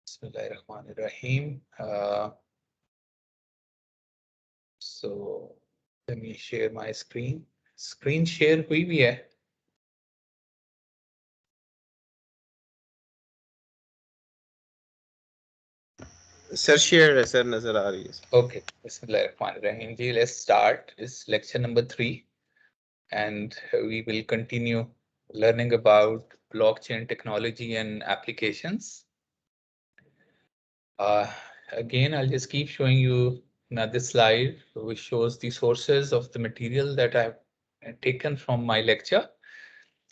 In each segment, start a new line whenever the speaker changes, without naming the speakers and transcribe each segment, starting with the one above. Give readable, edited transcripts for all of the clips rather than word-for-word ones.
Bismillahirrahmanirrahim. So let me share my screen. Screen share हुई भी है.
Sir, share है, sir, नजर आ रही है.
Okay. Bismillahirrahmanirrahim. जी, let's start. It's lecture number 3, and we will continue learning about blockchain technology and applications. Again, I'll just keep showing you another slide which shows the sources of the material that I've taken from my lecture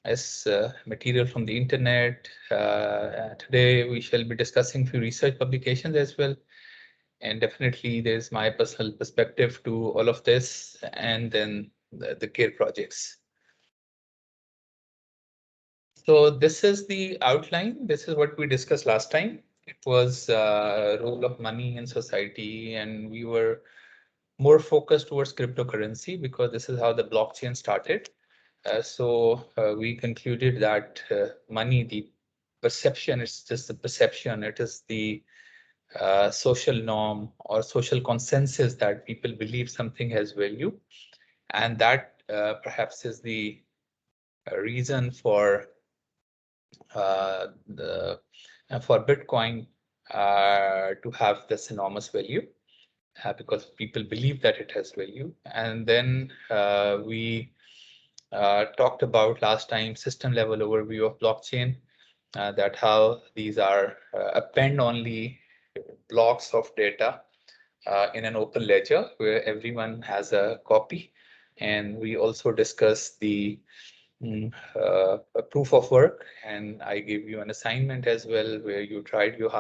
as material from the internet. Today we shall be discussing few research publications as well, and definitely there's my personal perspective to all of this, and then the care projects. So this is the outline. This is what we discussed last time. It was role of money in society, and we were more focused towards cryptocurrency because this is how the blockchain started. So we concluded that money, the perception, is just the perception. It is the social norm or social consensus that people believe something has value, and that perhaps is the reason for Bitcoin to have this enormous value. Because people believe that it has value. And then we talked about last time system level overview of blockchain, that how these are append-only blocks of data in an open ledger where everyone has a copy. And we also discussed the proof of work, and I gave you an assignment as well where you tried your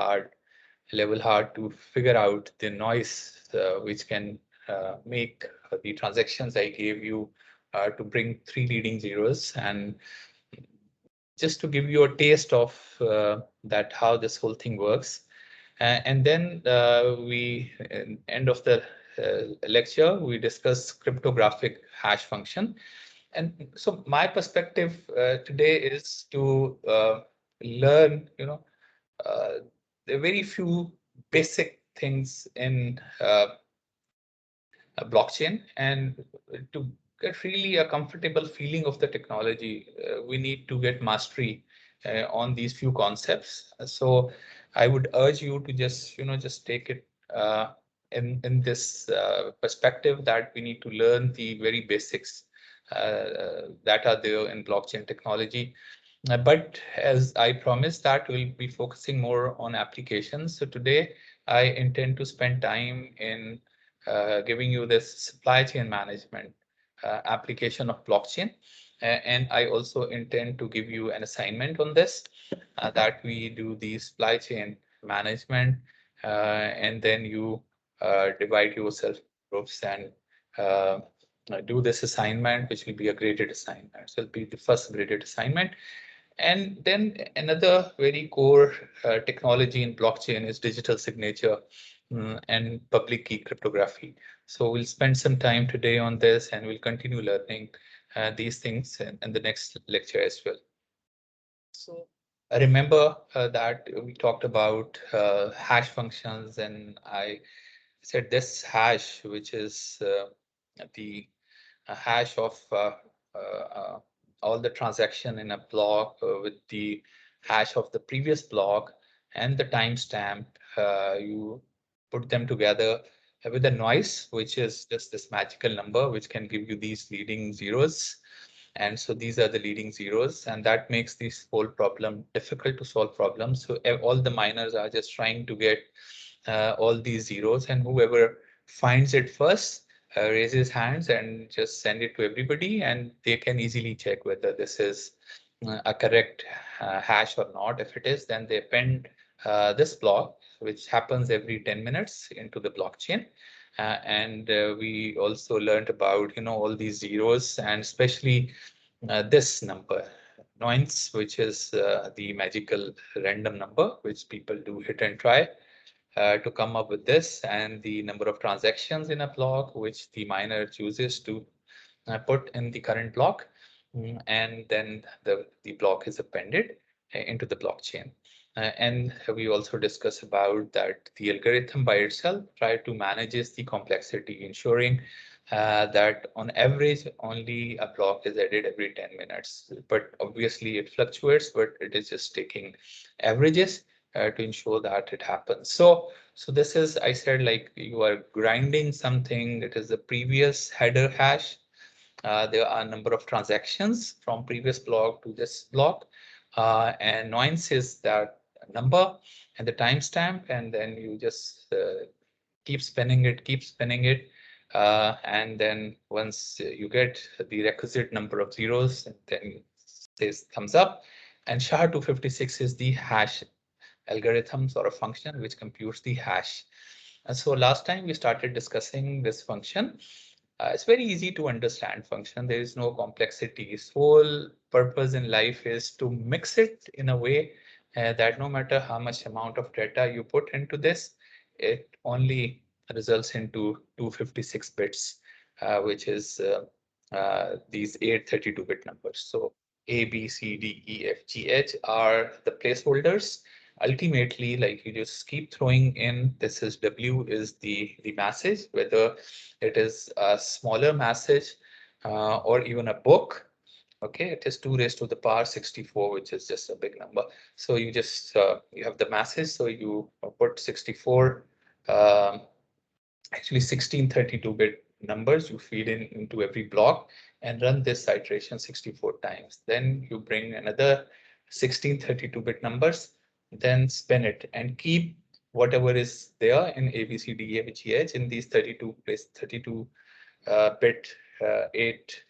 level hard to figure out the noise which can make the transactions I gave you to bring 3 leading zeros, and just to give you a taste of that how this whole thing works. And then we, end of the lecture, we discuss cryptographic hash function. And so my perspective today is to learn, there are very few basic things in a blockchain, and to get really a comfortable feeling of the technology, we need to get mastery on these few concepts. So I would urge you to just take it in this perspective that we need to learn the very basics that are there in blockchain technology. But as I promised that we'll be focusing more on applications. So today I intend to spend time in giving you this supply chain management application of blockchain. And I also intend to give you an assignment on this, that we do the supply chain management, and then you divide yourself groups and do this assignment, which will be a graded assignment. So it'll be the first graded assignment. And then another very core technology in blockchain is digital signature and public key cryptography. So we'll spend some time today on this, and we'll continue learning these things in the next lecture as well. So I remember that we talked about hash functions, and I said this hash, which is the hash of all the transaction in a block with the hash of the previous block and the timestamp. You put them together with a noise, which is just this magical number, which can give you these leading zeros. And so these are the leading zeros, and that makes this whole problem difficult to solve problems. So all the miners are just trying to get all these zeros, and whoever finds it first raises hands and just send it to everybody, and they can easily check whether this is a correct hash or not. If it is, then they append this block, which happens every 10 minutes into the blockchain. And we also learned about, all these zeros, and especially this number, nonce, which is the magical random number, which people do hit and try to come up with this, and the number of transactions in a block, which the miner chooses to put in the current block. And then the block is appended. into the blockchain. And we also discuss about that the algorithm by itself try to manages the complexity, ensuring that on average only a block is added every 10 minutes. But obviously it fluctuates, but it is just taking averages to ensure that it happens. So this is, I said, like you are grinding something. It is the previous header hash. There are a number of transactions from previous block to this block, and nuance is that number and the timestamp, and then you just keep spinning it, and then once you get the requisite number of zeros, and then says thumbs up. And SHA-256 is the hash algorithms or a function which computes the hash. And so last time we started discussing this function. It's very easy to understand function. There is no complexity. Its whole purpose in life is to mix it in a way that no matter how much amount of data you put into this, it only results into 256 bits, which is these 832-bit numbers. So A, B, C, D, E, F, G, H are the placeholders. Ultimately, like you just keep throwing in, this is W is the message, whether it is a smaller message or even a book. Okay, it is 2 raised to the power 64, which is just a big number. So you just you have the message, so you put 64, actually 1632-bit numbers you feed into every block and run this iteration 64 times. Then you bring another 1632-bit numbers, then spin it and keep whatever is there in A, B, C, D, E, F, G, H in these 32 bit 8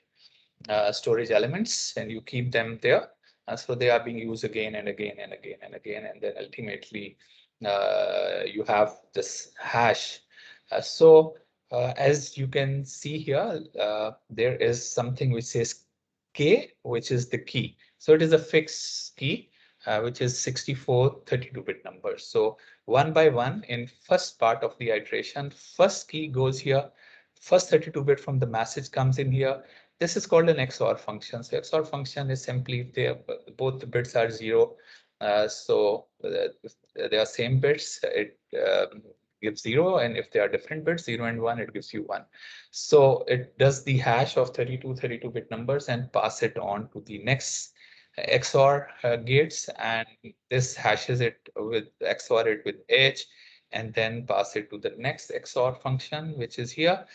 storage elements, and you keep them there. So they are being used again and again and again and again, and then ultimately you have this hash. As you can see here, there is something which says K, which is the key. So it is a fixed key, which is 64 32-bit numbers. So one by one, in first part of the iteration, first key goes here, first 32-bit from the message comes in here. This is called an XOR function. So XOR function is simply if they both the bits are 0, if they are same bits, it gives 0, and if they are different bits, 0 and 1, it gives you 1. So it does the hash of 32-bit numbers and pass it on to the next XOR gates, and this hashes it with XOR it with H, and then pass it to the next XOR function, which is here.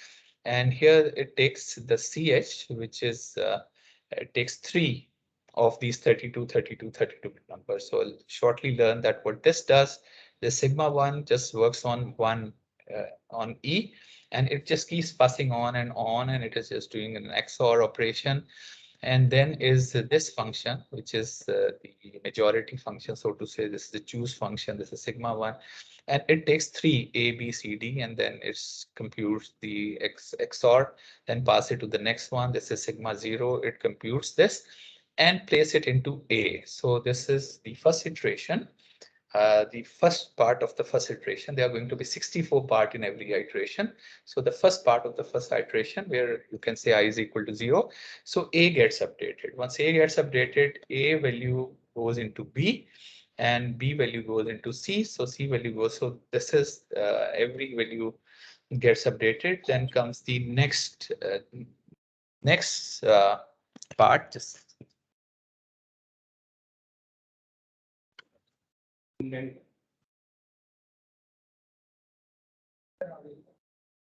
And here it takes the CH, which is it takes 3 of these 32 numbers. So I'll shortly learn that what this does, the sigma 1 just works on one on E, and it just keeps passing on, and it is just doing an XOR operation. And then is this function, which is the majority function, so to say. This is the choose function. This is sigma 1, and it takes 3 A, B, C, D, and then it computes the XOR, then pass it to the next one. This is sigma 0. It computes this and place it into A. So this is the first iteration. The first part of the first iteration, there are going to be 64 part in every iteration. So the first part of the first iteration, where you can say I is equal to 0. So A gets updated. Once A gets updated, A value goes into B, and B value goes into C. So C value goes. So this is every value gets updated. Then comes the next part. Just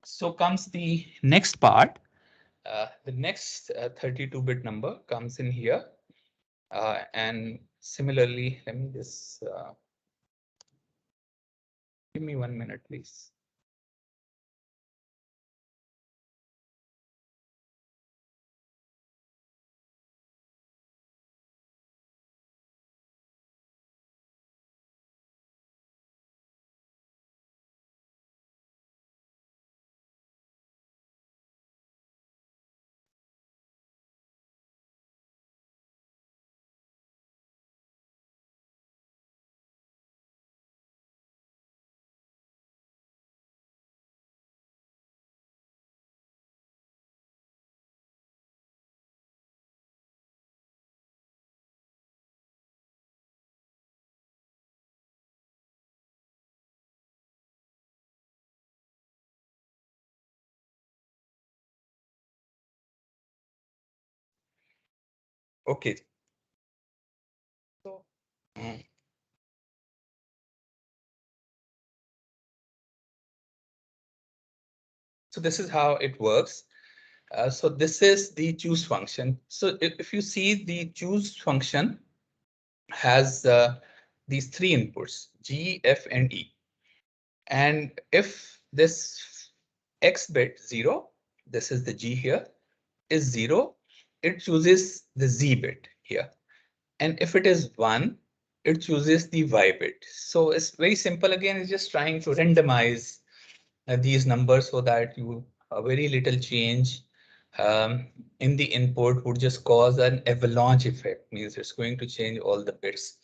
so comes the next part. The next 32-bit number comes in here. And similarly, let me just give me 1 minute, please. Okay. So, so this is how it works. So this is the choose function. So if you see, the choose function has these three inputs, G, F, and E. And if this X bit 0, this is the G here, is 0, it chooses the Z bit here. And if it is 1, it chooses the Y bit. So it's very simple. Again, it's just trying to randomize these numbers so that you a very little change um, in the input would just cause an avalanche effect, means it's going to change all the bits.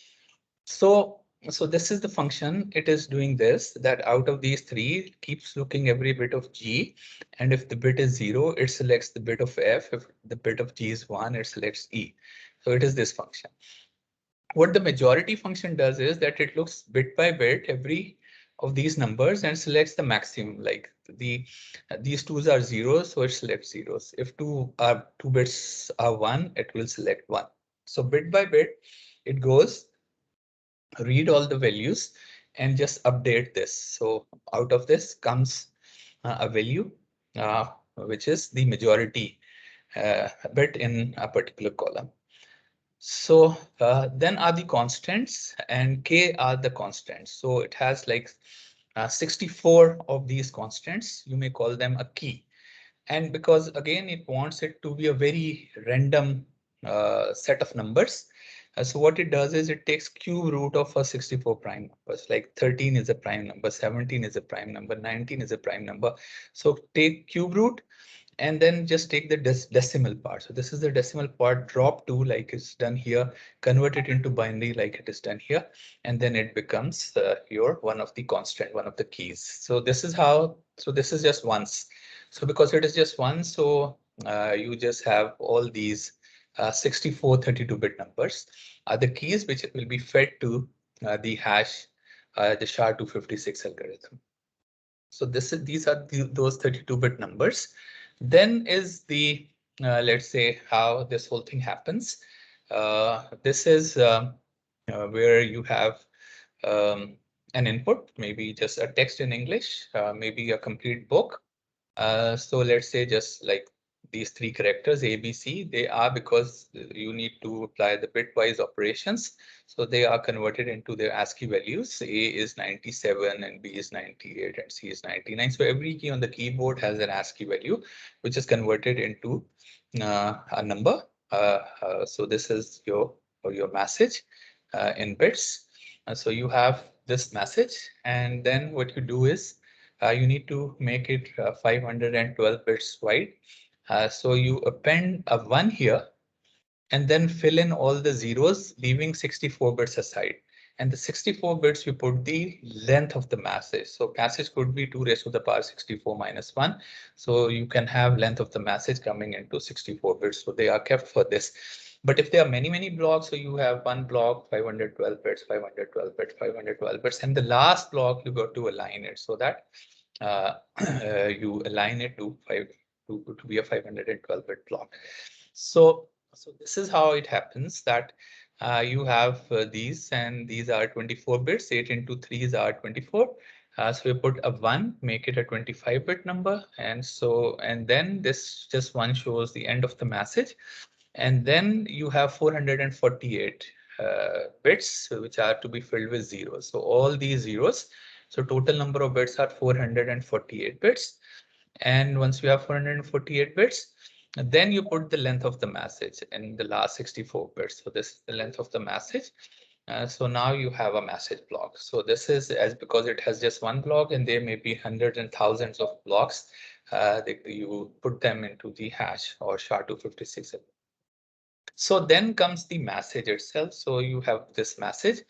So this is the function. It is doing this, that out of these three, it keeps looking every bit of G. And if the bit is 0, it selects the bit of F. If the bit of G is 1, it selects E. So it is this function. What the majority function does is that it looks bit by bit every of these numbers and selects the maximum. Like these twos are zeros, so it selects zeros. If two bits are 1, it will select 1. So bit by bit, it goes read all the values and just update this. So out of this comes a value which is the majority bit in a particular column. So then are the constants, and K are the constants. So it has like 64 of these constants. You may call them a key. And because again, it wants it to be a very random set of numbers. So what it does is it takes cube root of a 64 prime numbers, like 13 is a prime number, 17 is a prime number, 19 is a prime number. So take cube root and then just take the decimal part. So this is the decimal part, drop 2 like it's done here, convert it into binary like it is done here, and then it becomes your one of the constant, one of the keys. So this is how, so this is just once. So because it is just one, so you just have all these 64 32-bit numbers are the keys which will be fed to the hash, the SHA-256 algorithm. So these are those 32-bit numbers. Then is the, let's say, how this whole thing happens. This is where you have an input, maybe just a text in English, maybe a complete book. So let's say just like these three characters A, B, C, they are because you need to apply the bitwise operations. So they are converted into their ASCII values. A is 97 and B is 98 and C is 99. So every key on the keyboard has an ASCII value, which is converted into a number. So this is your message in bits. So you have this message, and then what you do is you need to make it 512 bits wide. So you append a 1 here and then fill in all the zeros, leaving 64 bits aside. And the 64 bits, you put the length of the message. So message could be 2 raised to the power 64 minus 1. So you can have length of the message coming into 64 bits. So they are kept for this. But if there are many blocks, so you have one block, 512 bits, 512 bits, 512 bits, and the last block you got to align it so that you align it to be a 512-bit block. So this is how it happens, that you have these, and these are 24 bits. 8 into 3 are 24. So you put a 1, make it a 25-bit number, and then this just one shows the end of the message, and then you have 448 bits which are to be filled with zeros. So all these zeros. So total number of bits are 448 bits. And once you have 448 bits, then you put the length of the message in the last 64 bits. So this is the length of the message. So now you have a message block. So this is as because it has just one block, and there may be hundreds and thousands of blocks. You put them into the hash or SHA-256. So then comes the message itself. So you have this message.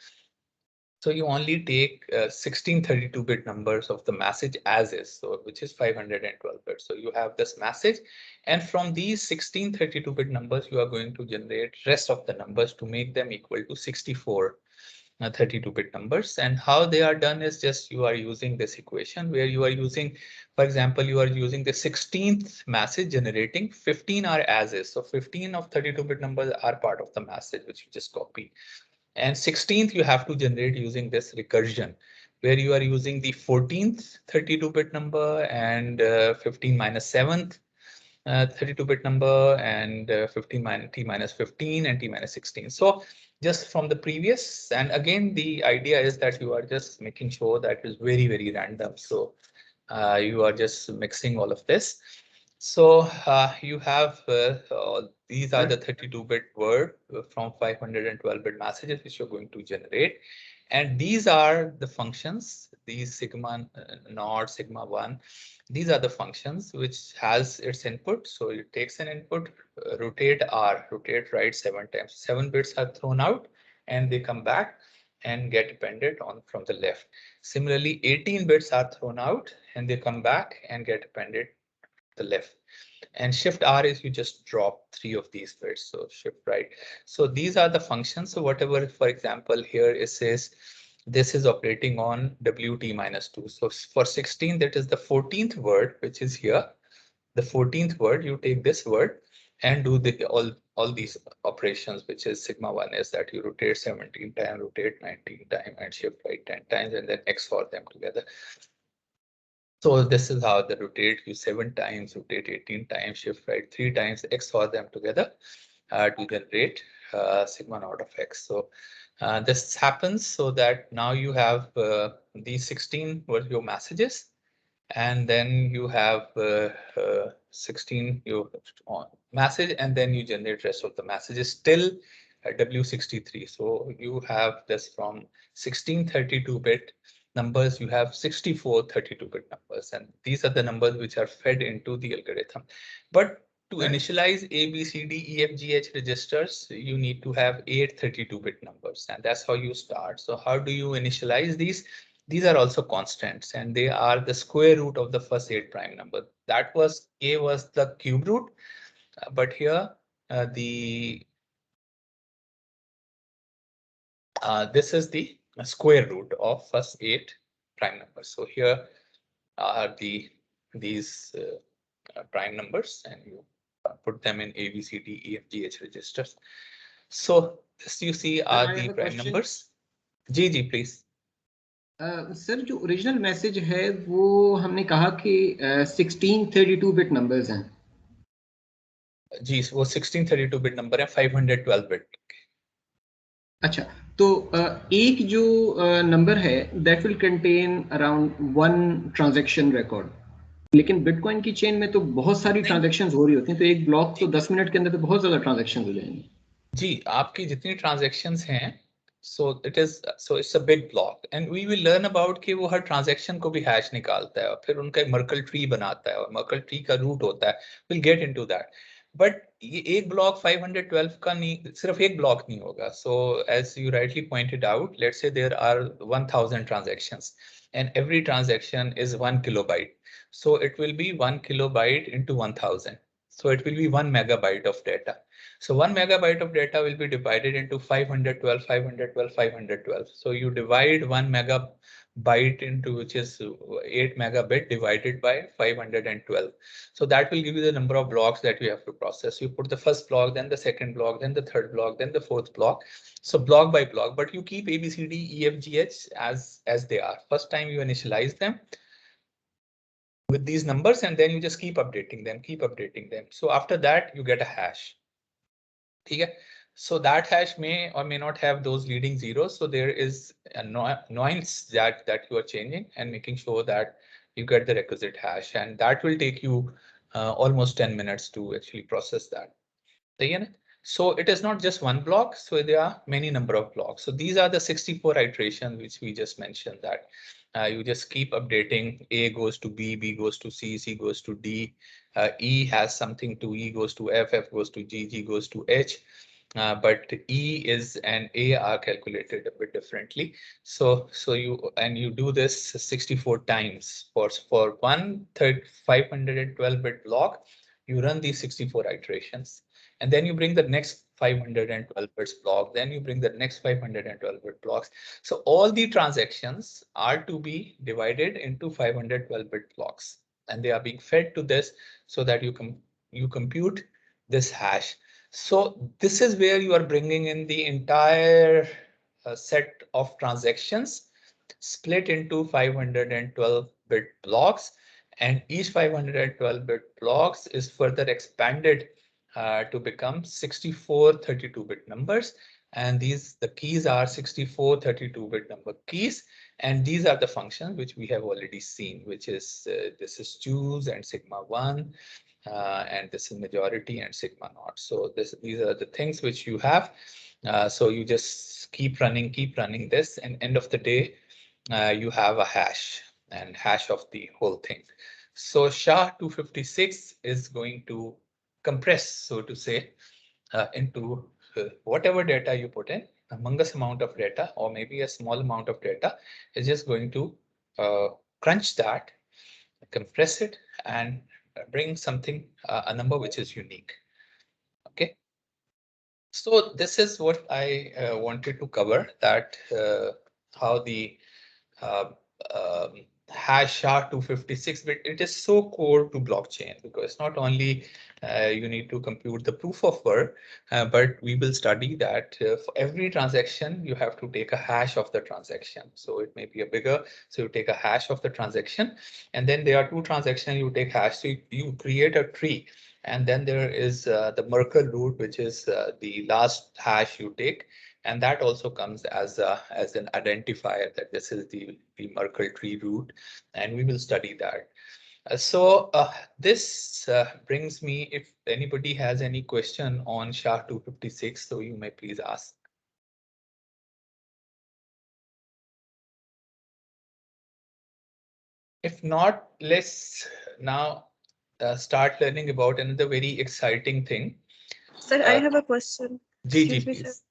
So you only take 16 32-bit numbers of the message as is, so which is 512 bits. So you have this message, and from these 16 32-bit numbers, you are going to generate rest of the numbers to make them equal to 64 32-bit numbers. And how they are done is just you are using this equation where you are using, for example, you are using the 16th message generating 15 are as is. So 15 of 32-bit numbers are part of the message which you just copy. And 16th you have to generate using this recursion where you are using the 14th 32-bit number and 15 minus 7th 32-bit number and 15 minus t minus 15 and t minus 16. So just from the previous, and again, the idea is that you are just making sure that is very, very random. So you are just mixing all of this. So you have these are the 32-bit word from 512-bit messages which you're going to generate. And these are the functions, these sigma naught, sigma 1. These are the functions which has its input. So it takes an input, rotate R, rotate right 7 times. 7 bits are thrown out and they come back and get appended on from the left. Similarly, 18 bits are thrown out and they come back and get appended to the left. And shift R is you just drop 3 of these bits. So shift right. So these are the functions. So whatever, for example, here it says this is operating on WT minus 2. So for 16, that is the 14th word, which is here. The 14th word, you take this word and do the all these operations, which is sigma 1 is that you rotate 17 times, rotate 19 times, and shift right 10 times, and then XOR them together. So this is how the rotate you 7 times, rotate 18 times, shift right 3 times, XOR them together to generate sigma naught of X. So this happens so that now you have these 16 were your messages, and then you have 16 your message, and then you generate rest of the messages till W63. So you have this from 16 32-bit numbers, you have 64 32-bit numbers, and these are the numbers which are fed into the algorithm. But to initialize A, B, C, D, E, F, G, H registers, you need to have 8 32-bit numbers, and that's how you start. So how do you initialize these? These are also constants, and they are the square root of the first 8 prime number. That was A was the cube root, but here this is the square root of first 8 prime numbers. So here are these prime numbers, and you put them in A, B, C, D, E, F, G, H registers. So this you see are the prime numbers. जी please.
Sir जो original message है वो हमने कहा कि 16 32-bit numbers हैं.
जी वो 16 32-bit number है 512 बिट.
अच्छा, तो एक जो नंबर है that will contain around 1 transaction record, लेकिन बिटकॉइन की चेन में तो बहुत सारी ट्रांजैक्शंस हो रही होती हैं, तो एक ब्लॉक तो 10 मिनट के अंदर तो बहुत ज्यादा ट्रांजैक्शंस हो जाएंगी.
जी आपकी जितनी ट्रांजैक्शंस हैं so it's a big block and we will learn about कि वो हर ट्रांजैक्शन को भी हैश निकालता है और फिर उनका एक मर्कल ट्री बनाता है और मर्कल ट्री का रूट होता है. we'll get into that. But ये एक ब्लॉक 512 का नहीं, सिर्फ एक ब्लॉक नहीं होगा. So as you rightly pointed out, let's say there are 1000 transactions and every transaction is 1 kilobyte. So it will be 1 kilobyte into 1000. So it will be 1 megabyte of data. So 1 megabyte of data will be divided into 512, 512, 512. So you divide 1 megabyte into, which is 8 megabit divided by 512. So that will give you the number of blocks that you have to process. You put the first block, then the second block, then the third block, then the fourth block. So block by block, but you keep A, B, C, D, E, F, G, H as they are. First time you initialize them with these numbers, and then you just keep updating them, keep updating them. So after that, you get a hash. Okay. So that hash may or may not have those leading zeros. So there is a nuance that you are changing and making sure that you get the requisite hash, and that will take you almost 10 minutes to actually process that. So it is not just one block. So there are many number of blocks. So these are the 64 iterations which we just mentioned, that you just keep updating. A goes to B, B goes to C, C goes to D, E has something to E goes to F, F goes to G, G goes to H. But E is and A are calculated a bit differently. So you do this 64 times for 512-bit block. You run these 64 iterations, and then you bring the next 512 bits block, then you bring the next 512 bit blocks. So all the transactions are to be divided into 512 bit blocks, and they are being fed to this so that you compute this hash. So this is where you are bringing in the entire set of transactions split into 512 bit blocks, and each 512 bit blocks is further expanded to become 64 32-bit numbers, and the keys are 64 32-bit number keys, and these are the functions which we have already seen, which is this is choose and sigma 1, and this is majority and sigma naught. So these are the things which you have. So you just keep running this, and end of the day you have a hash and hash of the whole thing. So SHA-256 is going to compress, so to say, into whatever data you put in. A humongous amount of data, or maybe a small amount of data, is just going to crunch that, compress it, and bring something, a number which is unique. Okay. So this is what I wanted to cover, that how the hash SHA-256, but it is so core to blockchain, because not only you need to compute the proof of work, but we will study that for every transaction you have to take a hash of the transaction. So it may be a bigger, so you take a hash of the transaction, and then there are two transactions you take hash, so you create a tree. And then there is the Merkle root, which is the last hash you take, and that also comes as an identifier that this is the Merkle tree root, and we will study that. So this brings me, if anybody has any question on SHA-256, so you may please ask. If not, let's now start learning about another very exciting thing.
Sir, I have a question.
जी जी
Excuse me, sir.
please.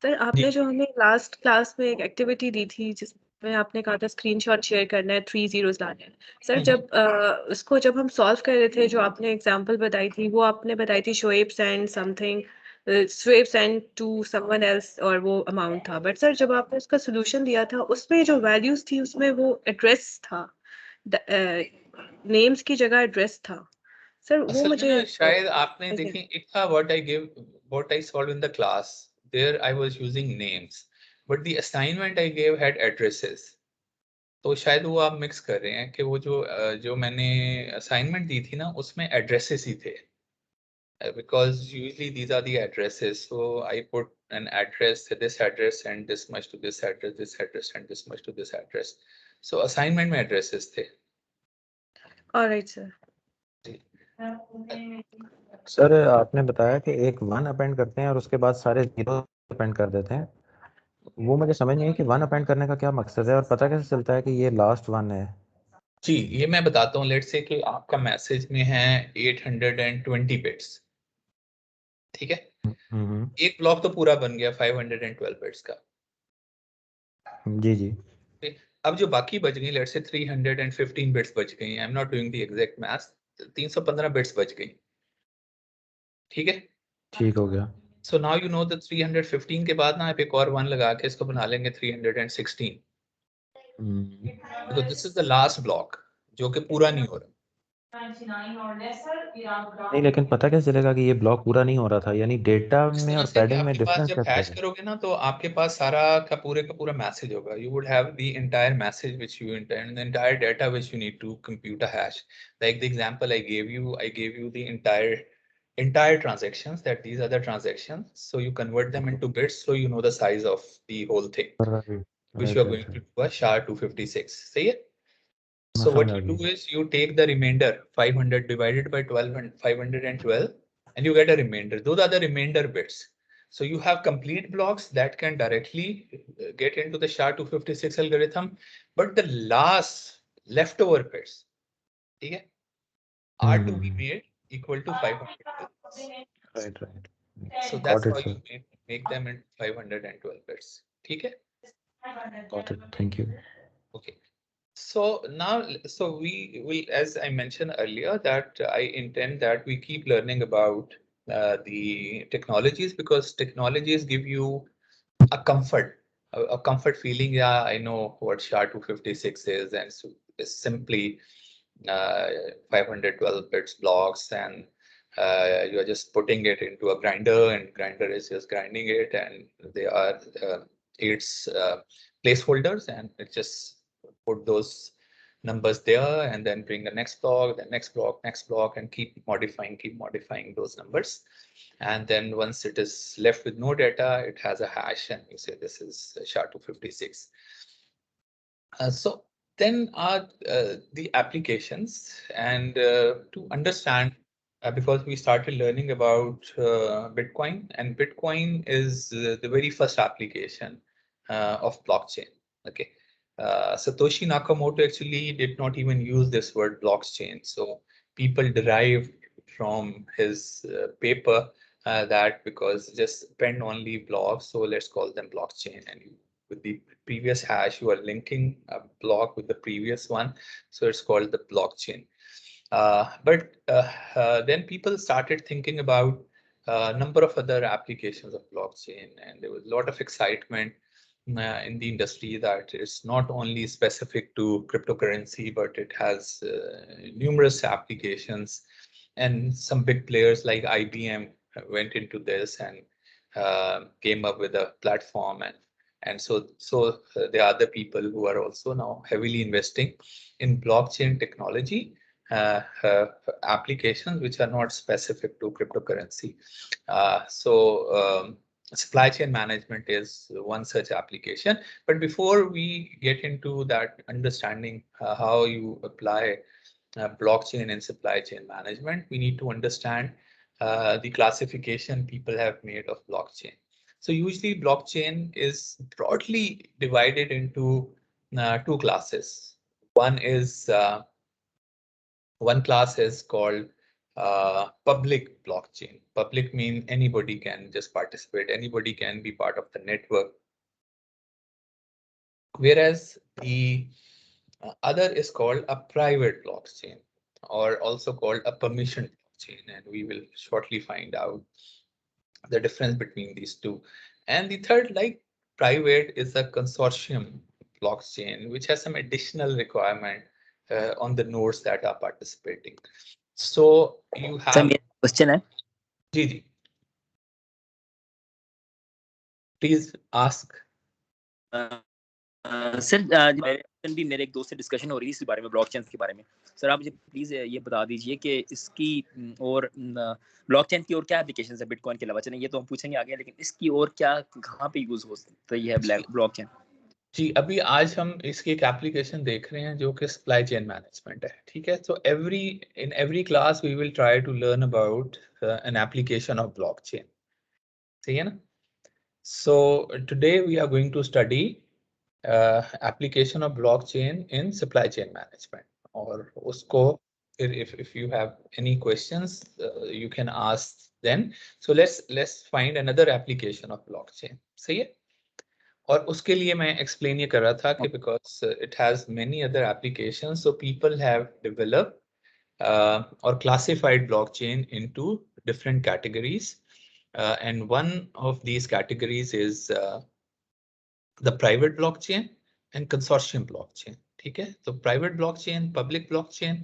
Sir आपने जो हमें last class में एक activity दी थी जिसमें आपने कहा था स्क्रीनशॉट शेयर करना है 3 zeros लाने हैं सर उसको जब हम सॉल्व कर रहे थे जो आपने एग्जांपल बताई थी वो आपने बताई थी Shoaib send something Shoaib send to someone else और वो अमाउंट था बट सर जब आपने उसका सोल्यूशन दिया था उसमें जो वैल्यूज थी उसमें वो एड्रेस था नेम्स की जगह एड्रेस था सर वो मुझे
शायद आपने देखी it था what I solved in the class. There I was using names, but the assignment I gave had addresses. तो शायद वो आप मिक्स कर रहे हैं कि वो जो मैंने असाइनमेंट दी थी ना उसमें एड्रेसेस ही थे, because usually these are the addresses. So I put an address, this address and this much to this address, this address and this much to this address. So assignment में addresses थे.
All right, sir.
Sir आपने बताया कि एक 1 append करते हैं और उसके बाद सारे 0 अपेंड कर देते हैं, वो मुझे समझ नहीं है कि 1 अपेंड करने का क्या मकसद है और पता कैसे चलता है कि ये लास्ट 1 है।
जी ये मैं बताता हूँ। लेट्स से कि आपका मैसेज में है 820 बिट्स, ठीक है। एक ब्लॉक तो पूरा बन गया 512 बिट्स का।
जी जी।
अब जो बाकी बच गई, लेट्स से 315 बिट्स बच गई, I am not doing the exact math, 315 bits बच गई, ठीक है।
ठीक हो गया।
So now you know the 315 के बाद ना आप एक और 1 लगा के इसको बना लेंगे 316। तो this is the last block जो कि पूरा नहीं हो रहा।
नहीं लेकिन पता कैसे चलेगा कि ये ब्लॉक पूरा नहीं हो रहा था, यानी डेटा में और पैडिंग में डिफरेंस
जब हैश करोगे ना तो आपके पास सारा का पूरा मैसेज होगा। You would have the entire message which you intend, the entire data which you need to compute a hash. Like the example I gave you the entire transactions, that these are the transactions, so you convert them into bits so you know the size of the whole thing, which you are going to do a SHA-256. See it? So what you do is you take the remainder 500 divided by 12 and 512 and you get a remainder. Those are the remainder bits. So you have complete blocks that can directly get into the SHA-256 algorithm, but the last leftover bits, okay, are to be made equal to 512.
Right.
So that's how you make them in 512 bits. Okay.
Got it. Thank you.
Okay. So now, so we will, as I mentioned earlier, that I intend that we keep learning about the technologies, because technologies give you a comfort feeling. Yeah, I know what SHA-256 is, and so it's simply 512 bits blocks, and you are just putting it into a grinder, and grinder is just grinding it, and they are its placeholders, and it just put those numbers there, and then bring the next block, the next block, and keep modifying those numbers. And then once it is left with no data, it has a hash, and you say this is SHA-256. So then are the applications, and to understand, because we started learning about Bitcoin, and Bitcoin is the very first application of blockchain. Okay, Satoshi Nakamoto actually did not even use this word blockchain. So people derived from his paper that because just append only blocks, so let's call them blockchain. And with the previous hash, you are linking a block with the previous one, so it's called the blockchain. But then people started thinking about a number of other applications of blockchain, and there was a lot of excitement in the industry that it's not only specific to cryptocurrency, but it has numerous applications. And some big players like IBM went into this and came up with a platform, and so there are other people who are also now heavily investing in blockchain technology applications which are not specific to cryptocurrency. Supply chain management is one such application. But before we get into that, understanding how you apply blockchain in supply chain management, we need to understand the classification people have made of blockchain. So usually blockchain is broadly divided into two classes. One class is called public blockchain. Public means anybody can just participate, anybody can be part of the network. Whereas the other is called a private blockchain, or also called a permission blockchain, and we will shortly find out the difference between these two. And the third, like private, is a consortium blockchain, which has some additional requirement on the nodes that are participating. So you have
sir मेरा question है
जी जी please ask
sir भी मेरे एक दोस्त से discussion हो रही थी इस बारे में ब्लॉकचेन के बारे में सर आप मुझे प्लीज ये बता दीजिए कि इसकी और ब्लॉकचेन की और क्या एप्लीकेशंस है बिटकॉइन के अलावा चलिए ये तो हम पूछेंगे आगे लेकिन इसकी और क्या कहाँ पे यूज हो सकती है ब्लॉकचेन
जी अभी आज हम इसकी एक एप्लीकेशन देख रहे हैं जो कि सप्लाई चेन मैनेजमेंट है ठीक है so in every class we will try to learn about an application of blockchain सही है ना so today we are going to study application of blockchain in supply chain management और उसको if you have any questions you can ask then so let's find another application of blockchain सही है और उसके लिए मैं explain ये कर रहा था कि because it has many other applications so people have developed or classified blockchain into different categories and one of these categories is the private blockchain and consortium blockchain ठीक है तो private blockchain public blockchain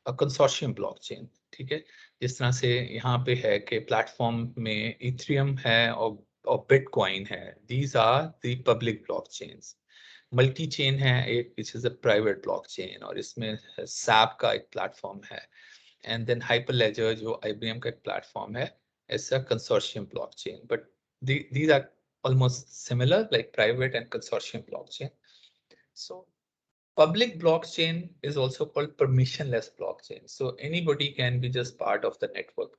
और consortium blockchain ठीक है जिस तरह से यहाँ पे है कि प्लेटफॉर्म में इथेरियम है और बिटकॉइन है these are the public blockchains multi chain है एक which is a private blockchain और इसमें SAP का एक प्लेटफॉर्म है and then hyperledger जो IBM का एक प्लेटफॉर्म है it's a consortium blockchain but these are almost similar like private and consortium blockchain. So public blockchain is also called permissionless blockchain. So anybody can be just part of the network.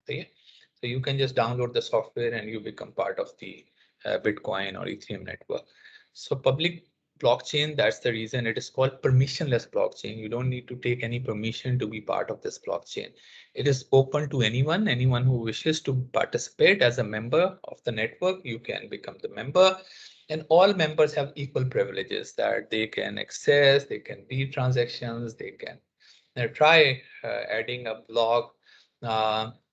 Okay? So you can just download the software and you become part of the Bitcoin or Ethereum network. So public blockchain, that's the reason it is called permissionless blockchain. You don't need to take any permission to be part of this blockchain. It is open to anyone who wishes to participate as a member of the network. You can become the member and all members have equal privileges that they can access, they can read transactions, they can try adding a block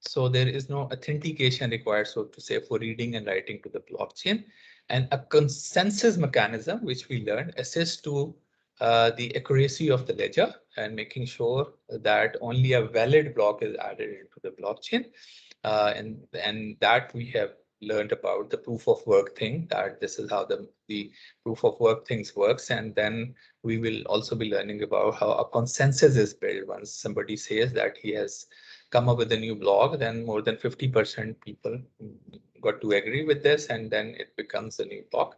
So there is no authentication required, so to say, for reading and writing to the blockchain. And a consensus mechanism, which we learned, assists to the accuracy of the ledger and making sure that only a valid block is added into the blockchain. And that we have learned about the proof of work thing, that this is how the proof of work things works. And then we will also be learning about how a consensus is built. Once somebody says that he has come up with a new blog, then more than 50% people got to agree with this, and then it becomes a new blog.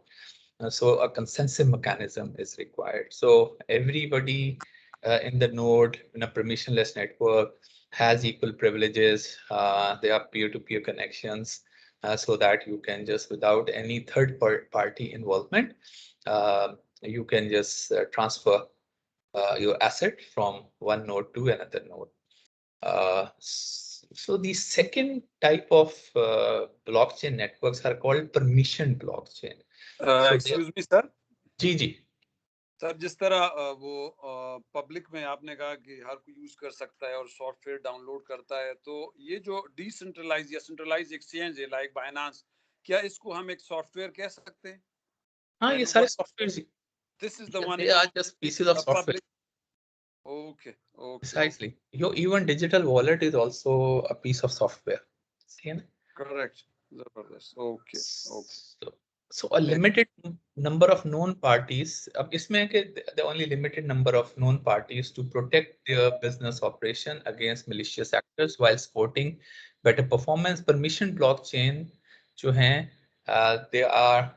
So a consensus mechanism is required. So everybody in the node in a permissionless network has equal privileges. There are peer-to-peer connections, so that you can just, without any third party involvement, you can just transfer your asset from one node to another node. So the second type of blockchain networks are called permission blockchain.
Excuse me, sir.
Ji
sir, जिस तरह वो public में आपने कहा कि हर कोई use कर सकता है और सॉफ्टवेयर डाउनलोड करता है, तो ये जो डिसेंट्रलाइज या सेंट्रलाइज एक्सचेंज है लाइक बाइनेंस, क्या इसको हम एक सॉफ्टवेयर कह सकते हैं?
हाँ, ये सारे software,
this is the one,
they are just pieces of software.
Okay.
Precisely. Your even digital wallet is also a piece of software. See, na?
Correct. Okay.
So a limited number of known parties. अब इसमें है कि the only limited number of known parties to protect their business operation against malicious actors while supporting better performance. Permission blockchain जो हैं, there are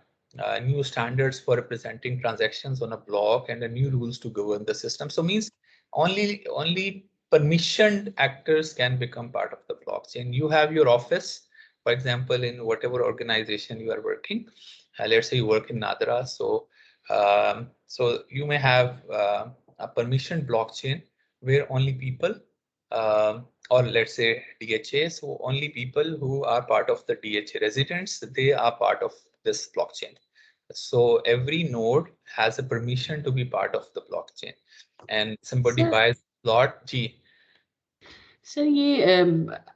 new standards for representing transactions on a block and new rules to govern the system. So means only permissioned actors can become part of the blockchain. You have your office, for example, in whatever organization you are working. Let's say you work in Nadra, so you may have a permissioned blockchain where only people, or let's say DHA, so only people who are part of the DHA residents, they are part of this blockchain. So every node has a permission to be part of the blockchain. And somebody buys a lot, जी.
Sir ये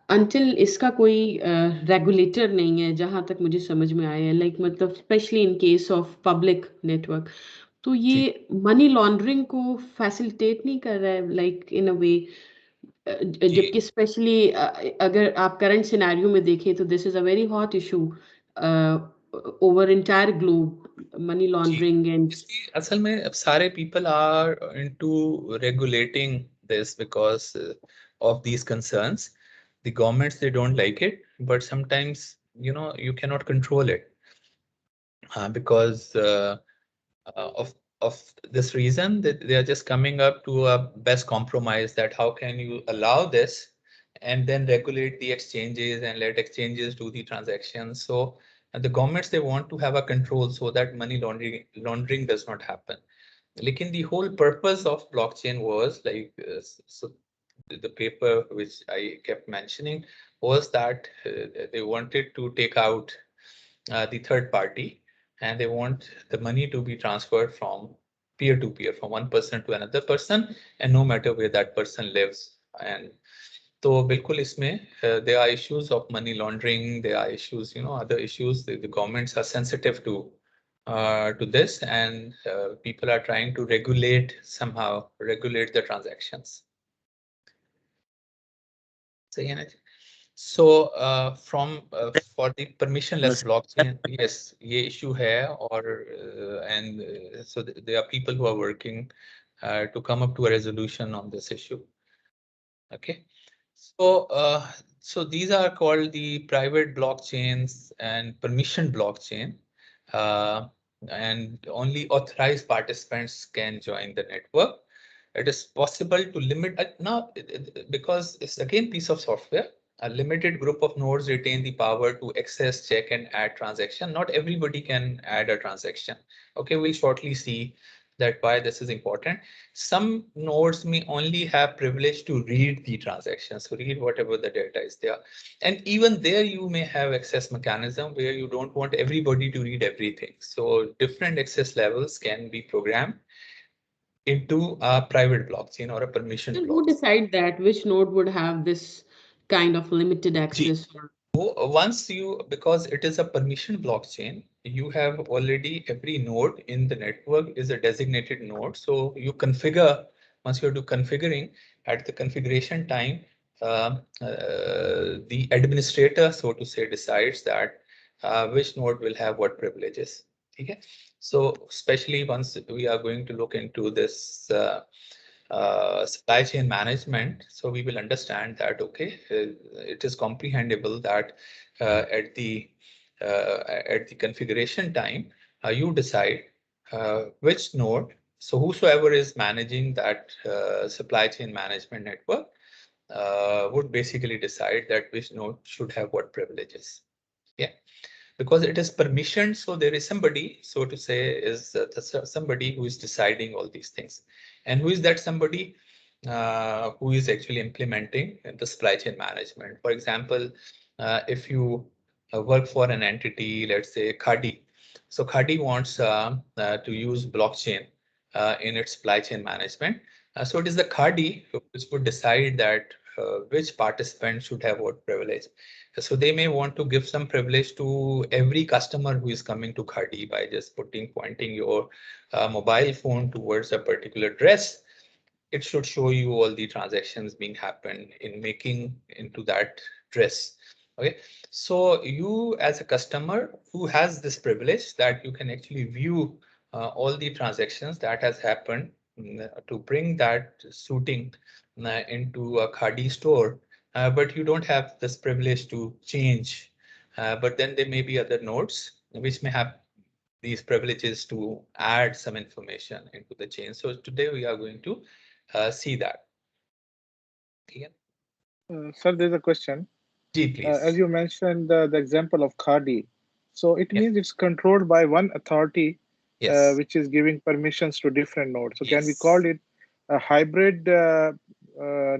until इसका कोई regulator नहीं है जहाँ तक मुझे समझ में आया है, like मतलब especially in case of public network, तो ये money laundering को facilitate नहीं कर रहा है like in a way, जबकि especially अगर आप current scenario में देखें तो this is a very hot issue over entire globe, money laundering. And
असल में अब सारे people are into regulating this because of these concerns. The governments, they don't like it, but sometimes, you know, you cannot control it because of this reason that they are just coming up to a best compromise, that how can you allow this and then regulate the exchanges and let exchanges do the transactions. So the governments, they want to have a control so that money laundering does not happen. Like in the whole purpose of blockchain was like, so the paper which I kept mentioning was that they wanted to take out the third party, and they want the money to be transferred from peer to peer, from one person to another person, and no matter where that person lives. And so bilkul isme there are issues of money laundering, there are issues, you know, other issues. The governments are sensitive to this, and people are trying to regulate the transactions. So for the permissionless blockchain, yes, ये issue है, or so there are people who are working to come up to a resolution on this issue. Okay, so these are called the private blockchains and permission blockchain, and only authorized participants can join the network. It is possible to limit now because it's again piece of software. A limited group of nodes retain the power to access, check, and add transaction. Not everybody can add a transaction. Okay, we'll shortly see that why this is important. Some nodes may only have privilege to read the transactions, so read whatever the data is there. And even there you may have access mechanism where you don't want everybody to read everything. So different access levels can be programmed into a private blockchain or a permission blockchain.
Who decide that which node would have this kind of limited access?
Once you, because it is a permission blockchain, you have already every node in the network is a designated node. So you configure, once you do configuring, at the configuration time, the administrator, so to say, decides that which node will have what privileges. Okay. So especially once we are going to look into this supply chain management, so we will understand that, okay, it is comprehensible that at the configuration time, you decide which node, so whosoever is managing that supply chain management network would basically decide that which node should have what privileges. Yeah, because it is permissioned, so there is somebody, so to say, is somebody who is deciding all these things. And who is that somebody? Who is actually implementing the supply chain management. For example, if you work for an entity, let's say Khadi. So Khadi wants to use blockchain in its supply chain management. So it is the Khadi which would decide that which participant should have what privilege. So they may want to give some privilege to every customer who is coming to Khadi by just pointing your mobile phone towards a particular dress. It should show you all the transactions being happened in making into that dress. Okay, so you as a customer who has this privilege that you can actually view all the transactions that has happened to bring that suiting into a Khadi store, but you don't have this privilege to change. But then there may be other nodes which may have these privileges to add some information into the chain. So today we are going to see that. Yeah.
Sir, there's a question.
Please.
As you mentioned the example of Khadi, so it means it's controlled by one authority,
yes,
which is giving permissions to different nodes. So
yes,
can we call it a hybrid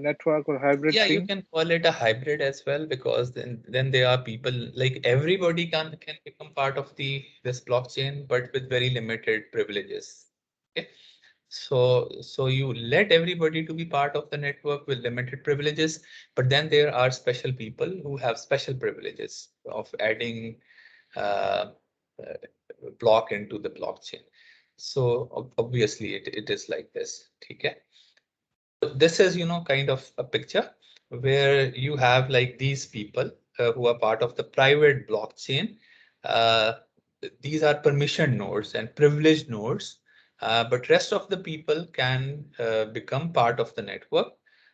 network or hybrid
yeah,
thing?
you can call it a hybrid as well, because then there are people, like everybody can become part of this blockchain, but with very limited privileges. Okay. So you let everybody to be part of the network with limited privileges, but then there are special people who have special privileges of adding block into the blockchain. So obviously it is like this. Okay. This is, kind of a picture where you have like these people who are part of the private blockchain. These are permission nodes and privileged nodes, but rest of the people can become part of the network,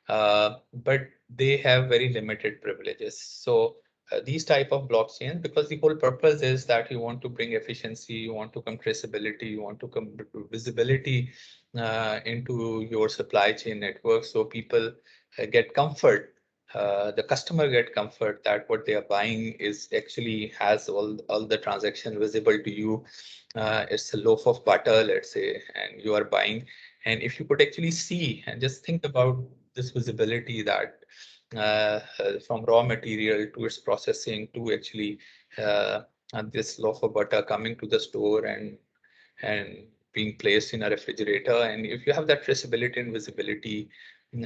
but they have very limited privileges. So these type of blockchains, because the whole purpose is that you want to bring efficiency, you want to come traceability, you want to come visibility into your supply chain network, so people get comfort, the customer get comfort that what they are buying is actually has all the transaction visible to you. It's a loaf of butter, let's say, and you are buying, and if you could actually see and just think about this visibility that from raw material to its processing to actually this loaf of butter coming to the store and being placed in a refrigerator. And if you have that traceability and visibility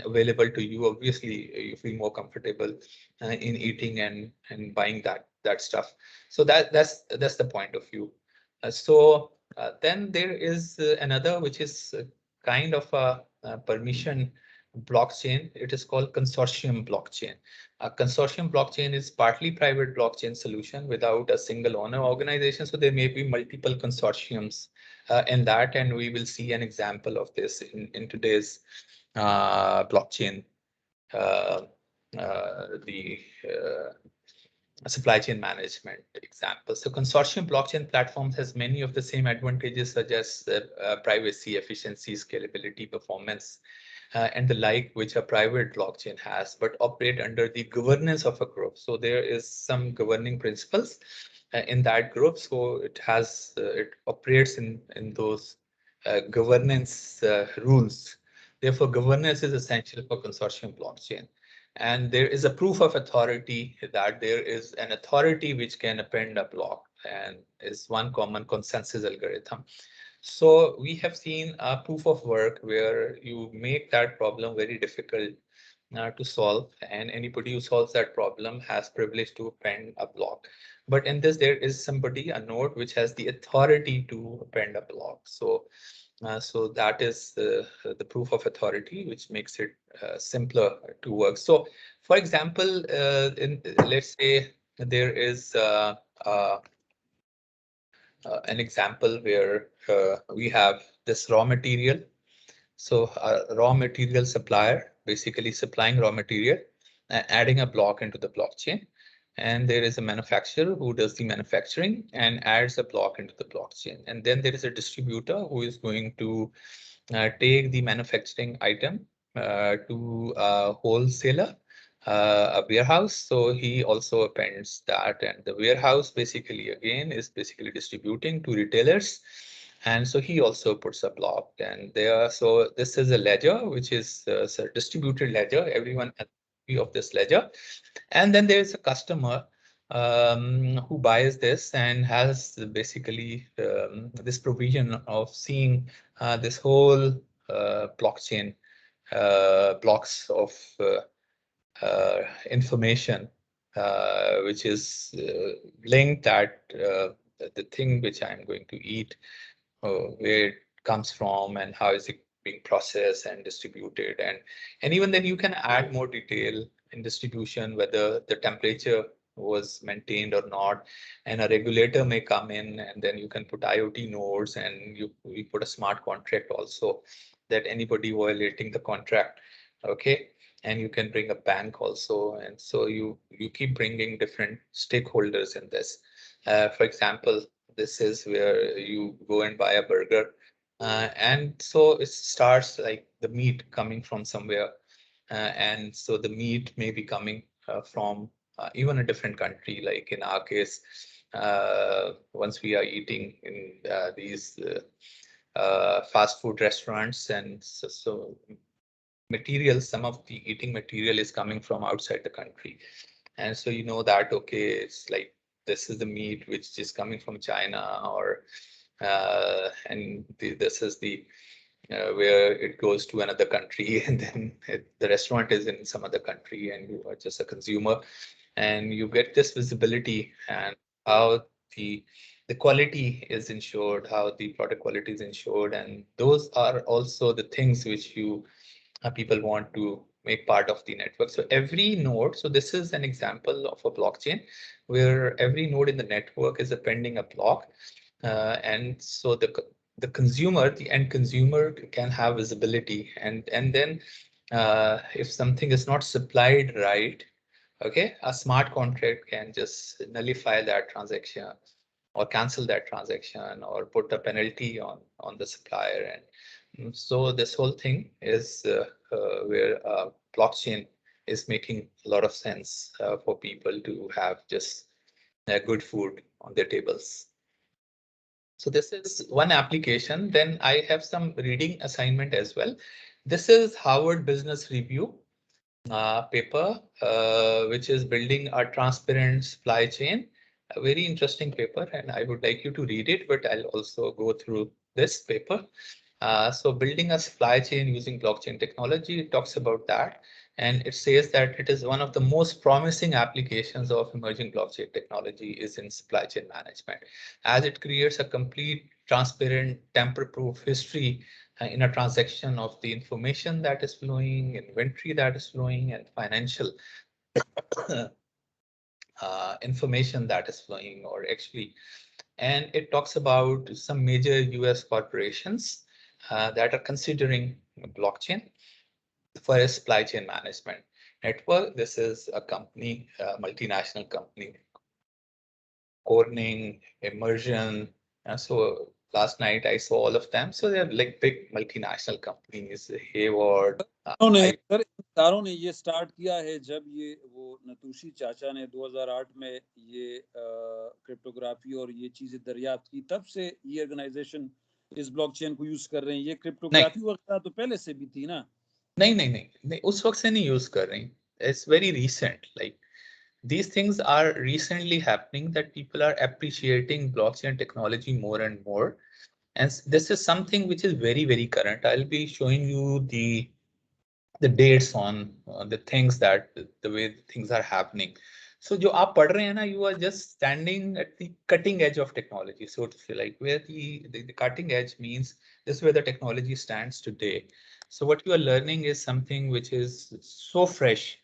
available to you, obviously you feel more comfortable in eating and buying that stuff. So that's the point of view. Then there is another, which is kind of a permission blockchain. It is called consortium blockchain. A consortium blockchain is partly private blockchain solution without a single owner organization. So there may be multiple consortiums in that, and we will see an example of this in today's blockchain, the supply chain management example. So consortium blockchain platforms has many of the same advantages, such as privacy, efficiency, scalability, performance, and the like, which a private blockchain has, but operate under the governance of a group. So there is some governing principles in that group. So it has it operates in those governance rules. Therefore, governance is essential for consortium blockchain. And there is a proof of authority, that there is an authority which can append a block, and is one common consensus algorithm. So we have seen a proof of work where you make that problem very difficult to solve, and anybody who solves that problem has privilege to append a block. But in this, there is somebody, a node, which has the authority to append a block. So that is the proof of authority, which makes it simpler to work. So, for example, let's say there is an example where we have this raw material. So a raw material supplier basically supplying raw material, adding a block into the blockchain. And there is a manufacturer who does the manufacturing and adds a block into the blockchain. And then there is a distributor who is going to take the manufacturing item to a wholesaler, a warehouse. So he also appends that, and the warehouse basically again is basically distributing to retailers. And so he also puts a block, and there. So this is a ledger, which is a distributed ledger. Everyone has a copy of this ledger. And then there's a customer who buys this and has basically this provision of seeing this whole blockchain blocks of information, which is linked at the thing which I'm going to eat, where it comes from and how is it being processed and distributed. And even then you can add more detail in distribution, whether the temperature was maintained or not. And a regulator may come in, and then you can put IoT nodes, and we put a smart contract also, that anybody violating the contract, okay, and you can bring a bank also. And so you keep bringing different stakeholders in this. For example, this is where you go and buy a burger, and so it starts like the meat coming from somewhere, and so the meat may be coming from even a different country. Like in our case, once we are eating in these fast food restaurants, and so material, some of the eating material is coming from outside the country. And so you know that, okay, it's like this is the meat which is coming from China, or and this is the where it goes to another country, and then the restaurant is in some other country, and you are just a consumer, and you get this visibility and how the quality is ensured, how the product quality is ensured, and those are also the things which you people want to make part of the network. So every node, so this is an example of a blockchain where every node in the network is appending a block. And so the consumer, the end consumer, can have visibility. And then if something is not supplied right, okay, a smart contract can just nullify that transaction or cancel that transaction or put a penalty on the supplier. And so this whole thing is where blockchain is making a lot of sense for people to have just good food on their tables. So this is one application. Then I have some reading assignment as well. This is Harvard Business Review paper, which is building a transparent supply chain. A very interesting paper, and I would like you to read it, but I'll also go through this paper. So building a supply chain using blockchain technology, it talks about that. And it says that it is one of the most promising applications of emerging blockchain technology is in supply chain management, as it creates a complete, transparent, tamper-proof history in a transaction of the information that is flowing, inventory that is flowing, and financial information that is flowing, or actually, and it talks about some major US corporations that are considering blockchain for a supply chain management network. This is a company, a multinational company, Corning, Emerson. So last night I saw all of them. So they're like big multinational companies, Hayward.
Sir सारों ने ये start किया है जब ये वो नतूशी चाचा ने 2008 में ये क्रिप्टोग्राफी और ये चीजें दरियाफ्त की, तब से ये ऑर्गेनाइजेशन इस ब्लॉकचेन को यूज कर रहे हैं. ये क्रिप्टोग्राफी वगैरह तो पहले से भी थी ना?
नहीं, उस वक्त से नहीं यूज कर रही. It's very recent. Like these things are recently happening, that people are appreciating blockchain technology more and more. And this is something which is very, very current. I'll be showing you the the dates on the things that the way things are happening. So जो आप पढ़ रहे हैं ना, you are just standing at the cutting edge of technology. So to feel like where the cutting edge means this is where the technology stands today. So what you are learning is something which is so fresh,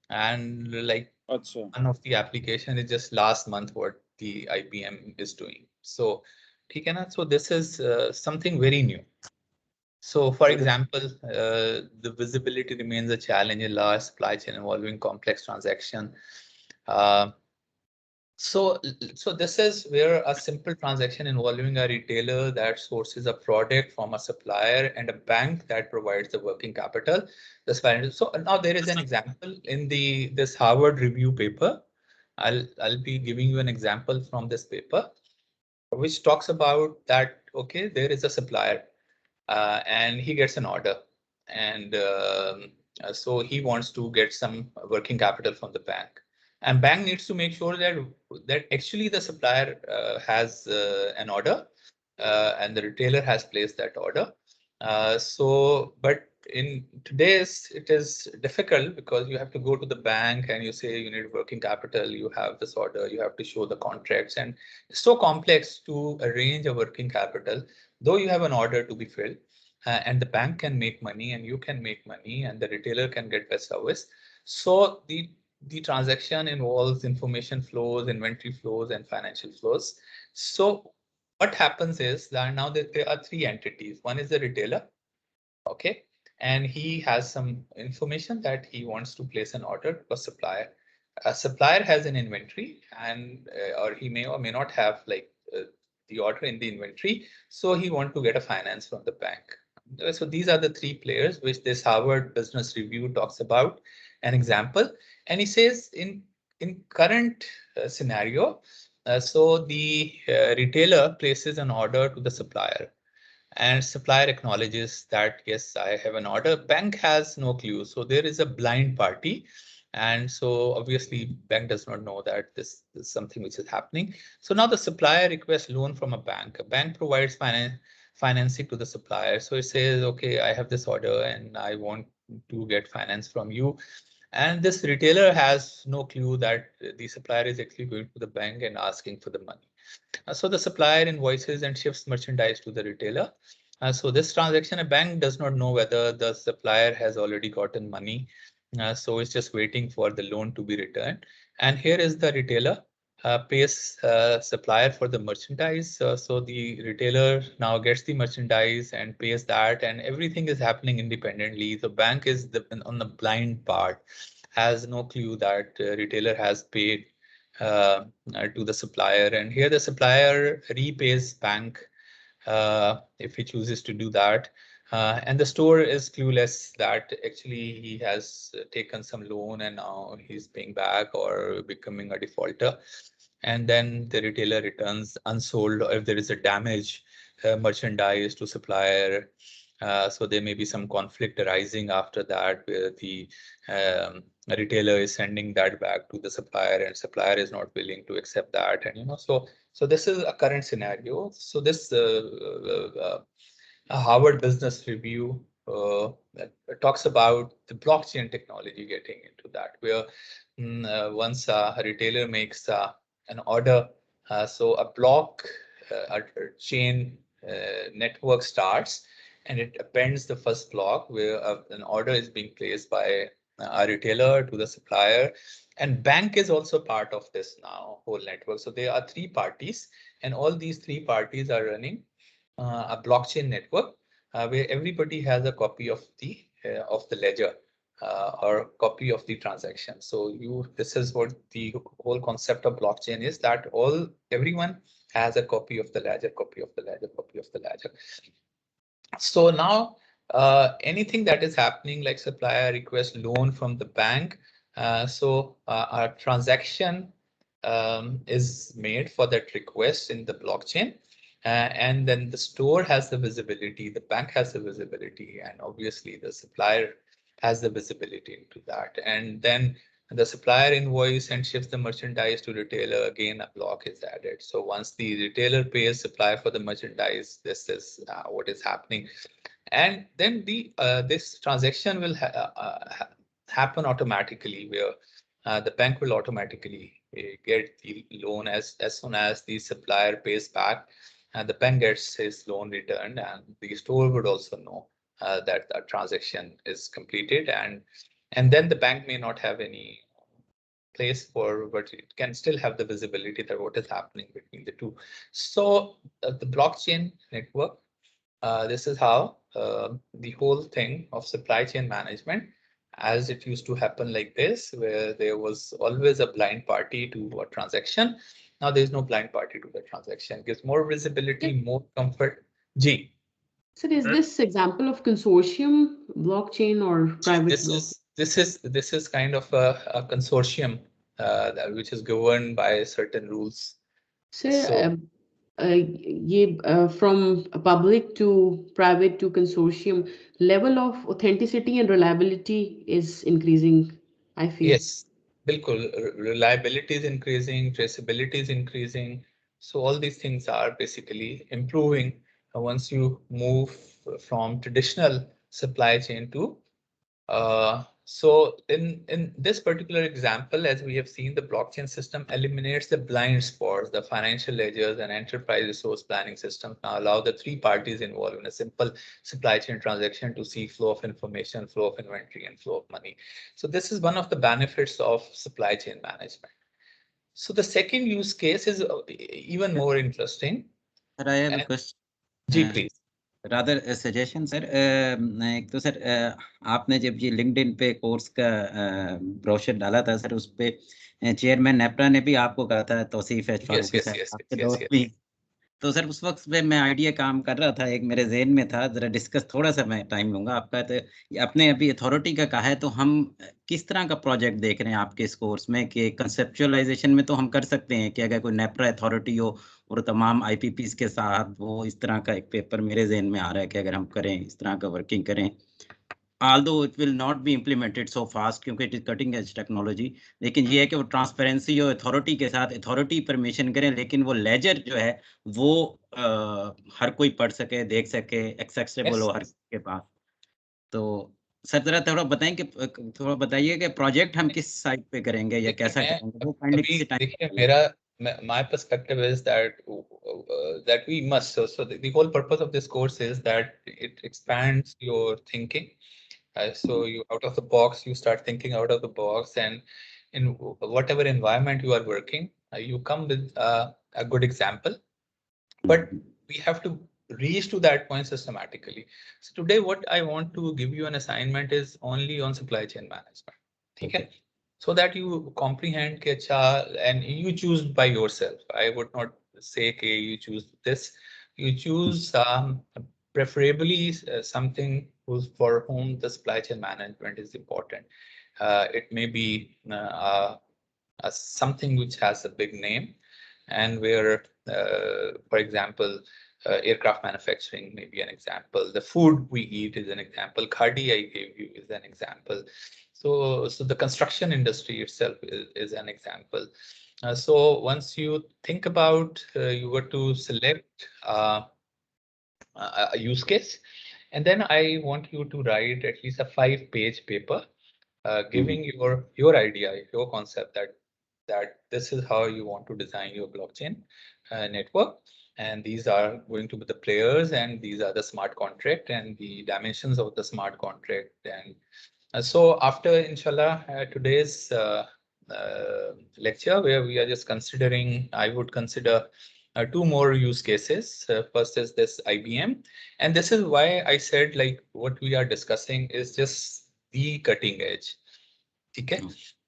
and like one of the application is just last month what the IBM is doing. So ठीक है ना? So this is something very new. So for example, the visibility remains a challenge in large supply chain involving complex transaction. So this is where a simple transaction involving a retailer that sources a product from a supplier and a bank that provides the working capital. So now there is an example in this Harvard review paper. I'll be giving you an example from this paper, which talks about that, okay, there is a supplier and he gets an order, and so he wants to get some working capital from the bank, and bank needs to make sure that actually the supplier has an order and the retailer has placed that order. But in today's, it is difficult because you have to go to the bank and you say you need working capital, you have this order, you have to show the contracts, and it's so complex to arrange a working capital, though you have an order to be filled, and the bank can make money and you can make money and the retailer can get best service. So the transaction involves information flows, inventory flows, and financial flows. So what happens is that now that there are three entities. One is the retailer, okay, and he has some information that he wants to place an order to a supplier. A supplier has an inventory, and or he may or may not have like the order in the inventory, so he wants to get a finance from the bank. So these are the three players which this Harvard Business Review talks about an example, and he says in current scenario, so the retailer places an order to the supplier, and supplier acknowledges that yes, I have an order. Bank has no clue, so there is a blind party, and so obviously bank does not know that this is something which is happening. So now the supplier requests loan from a bank. A bank provides financing to the supplier. So it says, okay, I have this order and I want to get finance from you. And this retailer has no clue that the supplier is actually going to the bank and asking for the money. So the supplier invoices and shifts merchandise to the retailer. So this transaction, a bank does not know whether the supplier has already gotten money. So it's just waiting for the loan to be returned. And here is the retailer pays supplier for the merchandise. So the retailer now gets the merchandise and pays that, and everything is happening independently. The bank is on the blind part, has no clue that retailer has paid to the supplier, and here the supplier repays bank if he chooses to do that. And the store is clueless that actually he has taken some loan and now he's paying back or becoming a defaulter. And then the retailer returns unsold, or if there is a damage merchandise to supplier. So there may be some conflict arising after that, where the retailer is sending that back to the supplier and supplier is not willing to accept that. And so this is a current scenario. So this Harvard Business Review talks about the blockchain technology getting into that, where once a retailer makes an order, so a chain network starts, and it appends the first block where an order is being placed by a retailer to the supplier, and bank is also part of this now whole network. So there are three parties, and all these three parties are running a blockchain network where everybody has a copy of the ledger or copy of the transaction. So this is what the whole concept of blockchain is, that everyone has a copy of the ledger, copy of the ledger, copy of the ledger. So now anything that is happening, like supplier request loan from the bank, so a transaction is made for that request in the blockchain. And then the store has the visibility, the bank has the visibility, and obviously the supplier has the visibility into that. And then the supplier invoice and ships the merchandise to retailer, again a block is added. So once the retailer pays supplier for the merchandise, this is what is happening. And then this transaction will happen automatically, where the bank will automatically get the loan as soon as the supplier pays back, and the bank gets his loan returned, and the store would also know that the transaction is completed, and then the bank may not have any place for, but it can still have the visibility that what is happening between the two. So the blockchain network, this is how the whole thing of supply chain management, as it used to happen like this, where there was always a blind party to a transaction. Now there's no blind party to the transaction. Gives more visibility, more comfort. G.
So is this example of consortium blockchain or private blockchain?
This is kind of a consortium which is governed by certain rules.
So from public to private to consortium, level of authenticity and reliability is increasing, I feel.
Yes, bilkul. Reliability is increasing, traceability is increasing. So all these things are basically improving once you move from traditional supply chain to so in this particular example, as we have seen, the blockchain system eliminates the blind spots. The financial ledgers and enterprise resource planning systems now allow the three parties involved in a simple supply chain transaction to see flow of information, flow of inventory, and flow of money. So this is one of the benefits of supply chain management. So the second use case is even more interesting.
Sir, I have a question.
Ji, please.
Rather suggestion sir, एक तो sir आपने जब ये LinkedIn पे course का brochure डाला था sir, उस पे चेयरमैन नेप्रा ने भी आपको कहा था तौसीफ है फारूकी साहब, आपके दोस्त भी। तो सर उस वक्त पे मैं आइडिया काम कर रहा था, एक मेरे ज़हन में था, जरा डिस्कस थोड़ा सा मैं टाइम लूँगा आपका। तो आपने अभी अथॉरिटी का कहा है, तो हम किस तरह का प्रोजेक्ट देख रहे हैं आपके इस कोर्स में कि कंसेप्चुअलाइजेशन में तो हम कर सकते हैं कि अगर कोई नेप्रा अथॉरिटी हो और तमाम आईपीपीस के साथ, वो इस तरह का एक पेपर मेरे ज़हन में आ रहा है कि अगर हम करें, इस तरह का वर्किंग करें, although it will not be implemented so fast क्योंकि it is cutting edge technology, लेकिन ये है कि वो ट्रांसपेरेंसी और अथॉरिटी के साथ, अथॉरिटी परमिशन करें, लेकिन वो लेजर जो है वो हर कोई पढ़ सके, देख सके, एक्सेसिबल हो हर के पास। तो सर जरा थोड़ा बताएं कि थोड़ा बताइए कि प्रोजेक्ट हम किस साइड पे करेंगे या कैसा करेंगे, वो
अभी देखिए मेरा my perspective is that we must, so the whole purpose of this course is that it expands your thinking. So you out of the box, you start thinking out of the box, and in whatever environment you are working, you come with a good example, but we have to reach to that point systematically. So today what I want to give you an assignment is only on supply chain management. Okay? So that you comprehend and you choose by yourself. I would not say okay, you choose this. You choose preferably something for whom the supply chain management is important. It may be something which has a big name, and where, for example, aircraft manufacturing may be an example. The food we eat is an example. Khadi I gave you is an example. So the construction industry itself is an example. So once you think about, you were to select a use case, and then I want you to write at least a 5-page paper, giving your idea, your concept that this is how you want to design your blockchain network, and these are going to be the players, and these are the smart contract and the dimensions of the smart contract. And so after inshallah today's lecture, where we are just considering, I would consider 2 more use cases. First is this IBM, and this is why I said like what we are discussing is just the cutting edge. Okay,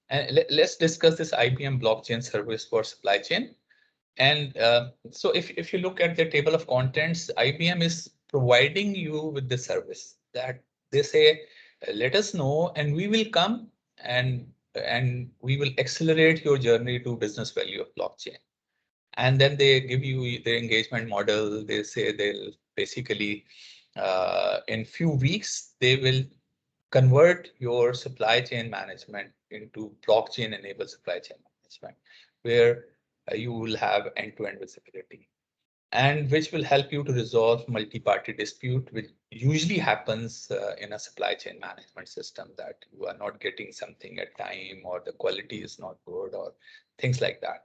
and let's discuss this IBM blockchain service for supply chain. And so if you look at the table of contents, IBM is providing you with the service that they say, let us know, and we will come and we will accelerate your journey to business value of blockchain. And then they give you their engagement model. They say they'll basically, in few weeks, they will convert your supply chain management into blockchain-enabled supply chain management, where you will have end-to-end visibility. and which will help you to resolve multi-party dispute, which usually happens in a supply chain management system, that you are not getting something at time, or the quality is not good, or things like that.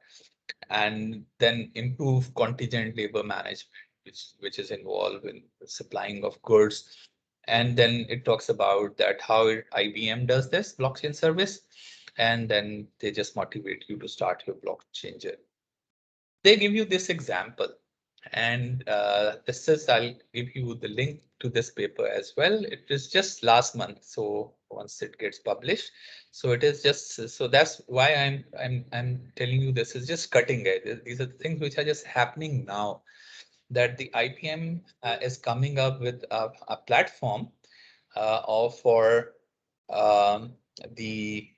And then improve contingent labor management, which is involved in supplying of goods. And then it talks about that how IBM does this blockchain service, and then they just motivate you to start your blockchain journey. They give you this example, and this is, I'll give you the link to this paper as well. It is just last month, so once it gets published, so it is just, so that's why I'm telling you this is just cutting edge. These are the things which are just happening now, that the IBM is coming up with a platform for the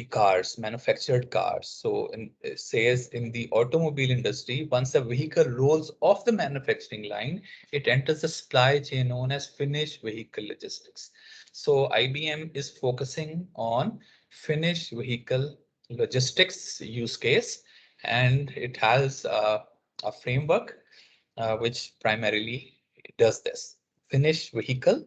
cars, manufactured cars. So it says in the automobile industry, once a vehicle rolls off the manufacturing line, it enters the supply chain known as finished vehicle logistics. So IBM is focusing on finished vehicle logistics use case, and it has a framework which primarily does this finished vehicle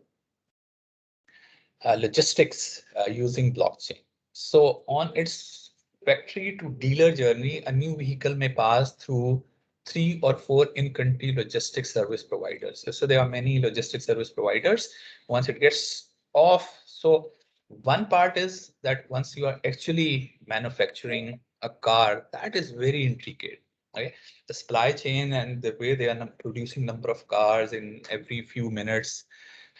logistics using blockchain. So on its factory to dealer journey, a new vehicle may pass through 3 or 4 in-country logistics service providers. So there are many logistics service providers. Once it gets off, so one part is that once you are actually manufacturing a car, that is very intricate. Okay, the supply chain and the way they are producing number of cars in every few minutes,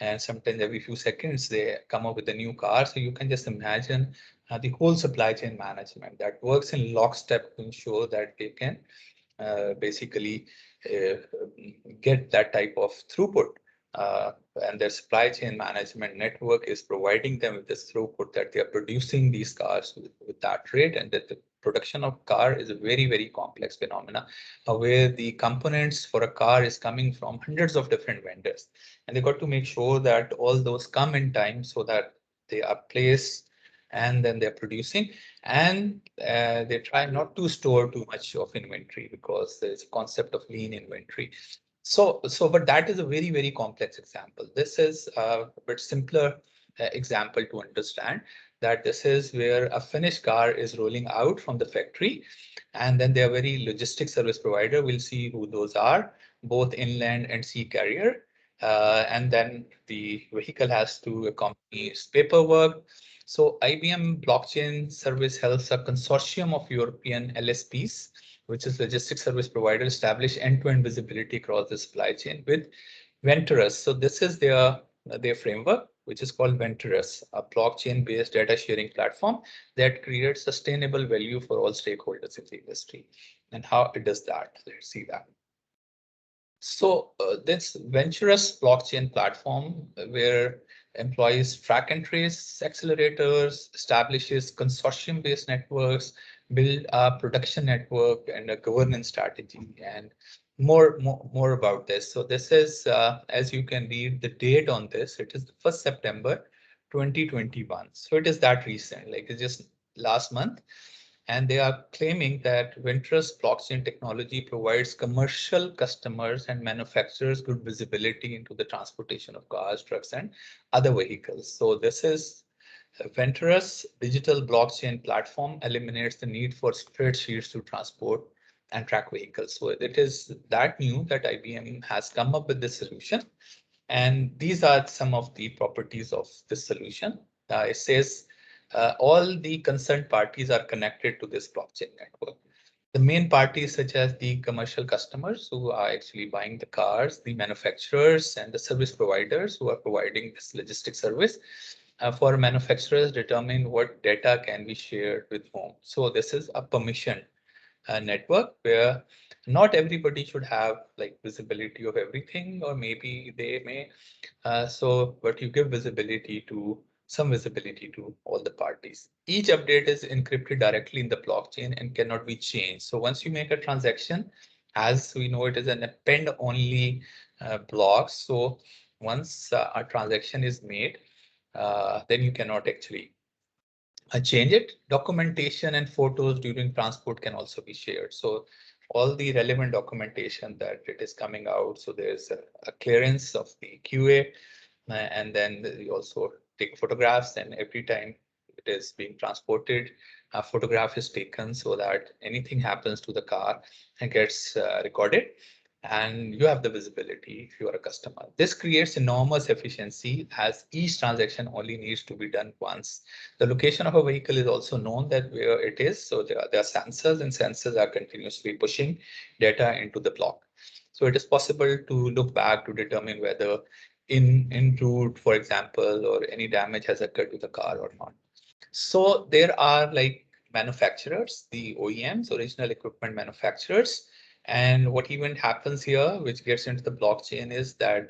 and sometimes every few seconds they come up with a new car. So you can just imagine the whole supply chain management that works in lockstep to ensure that they can basically get that type of throughput. And their supply chain management network is providing them with this throughput, that they are producing these cars with that rate, and that the production of car is a very, very complex phenomena, where the components for a car is coming from hundreds of different vendors, and they got to make sure that all those come in time so that they are placed and then they're producing, and they try not to store too much of inventory, because there's a concept of lean inventory. But that is a very, very complex example. This is a bit simpler example to understand, that this is where a finished car is rolling out from the factory, and then there are very logistics service provider. We'll see who those are, both inland and sea carrier. And then the vehicle has to accompany its paperwork. So IBM blockchain service helps a consortium of European LSPs, which is logistics service provider, establish end-to-end visibility across the supply chain with Venturous. So this is their framework, which is called Venturous, a blockchain-based data sharing platform that creates sustainable value for all stakeholders in the industry. And how it does that? Let's see that. So this Venturous blockchain platform, where employees track and trace accelerators, establishes consortium-based networks, build a production network and a governance strategy, and more about this. So this is, as you can read the date on this, it is the 1st September 2021. So it is that recent, like it's just last month. And they are claiming that Venturous blockchain technology provides commercial customers and manufacturers good visibility into the transportation of cars, trucks, and other vehicles. So this is Venturous digital blockchain platform eliminates the need for spreadsheets to transport and track vehicles. So it is that new that IBM has come up with this solution. And these are some of the properties of this solution. It says all the concerned parties are connected to this blockchain network. The main parties, such as the commercial customers who are actually buying the cars, the manufacturers, and the service providers who are providing this logistics service. For manufacturers, determine what data can be shared with whom. So this is a permission network where not everybody should have like visibility of everything, or maybe they may. But you give visibility to some visibility to all the parties. Each update is encrypted directly in the blockchain and cannot be changed. So once you make a transaction, as we know, it is an append-only block. So once a transaction is made, then you cannot actually change it. Documentation and photos during transport can also be shared. So all the relevant documentation that it is coming out. So there's a clearance of the QA, and then you also take photographs, and every time it is being transported, a photograph is taken so that anything happens to the car and gets recorded, and you have the visibility if you are a customer. This creates enormous efficiency as each transaction only needs to be done once. The location of a vehicle is also known that where it is. So there are sensors, and sensors are continuously pushing data into the block. So it is possible to look back to determine whether in route, for example, or any damage has occurred to the car or not. So there are like manufacturers, the OEMs, original equipment manufacturers. And what even happens here, which gets into the blockchain, is that